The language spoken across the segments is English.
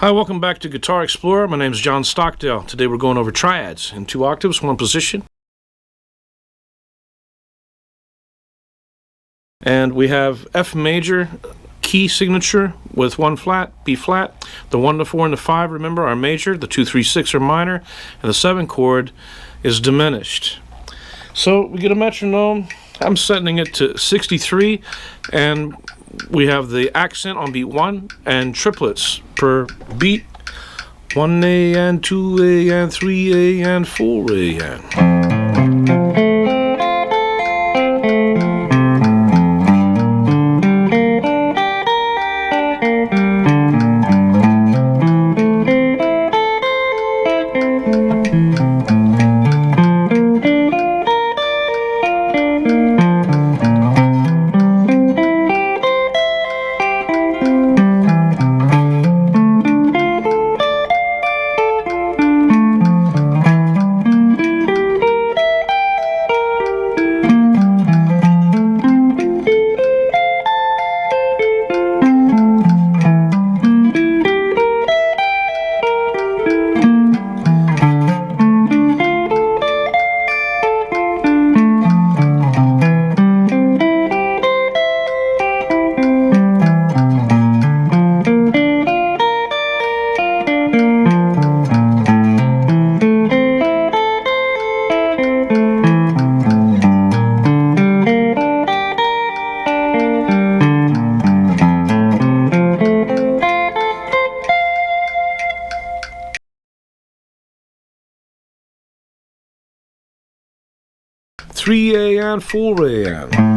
Hi, welcome back to Guitar Explorer. My name is John Stockdale. Today we're going over triads in 2 octaves, 1 position. And we have F major key signature with 1 flat, B flat. The 1, the 4, and the 5, remember, are major. The 2, 3, 6 are minor. And the 7 chord is diminished. So we get a metronome. I'm setting it to 63, and we have the accent on beat 1 and triplets per beat. 1A and 2A and 3A and 4A and. Three and 4 and.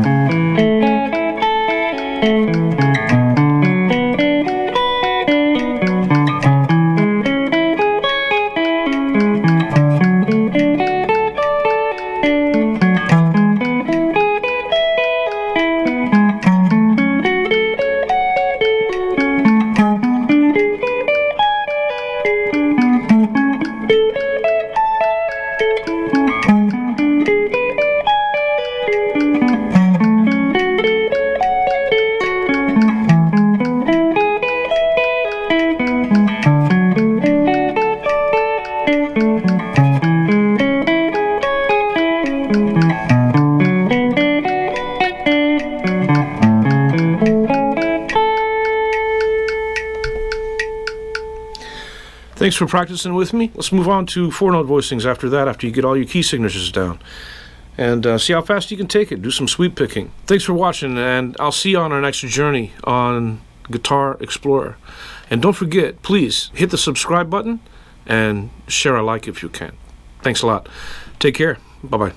Thanks for practicing with me. Let's move on to 4-note voicings after that, after you get all your key signatures down. And see how fast you can take it. Do some sweep picking. Thanks for watching, and I'll see you on our next journey on Guitar Explorer. And don't forget, please hit the subscribe button and share a like if you can. Thanks a lot. Take care. Bye-bye.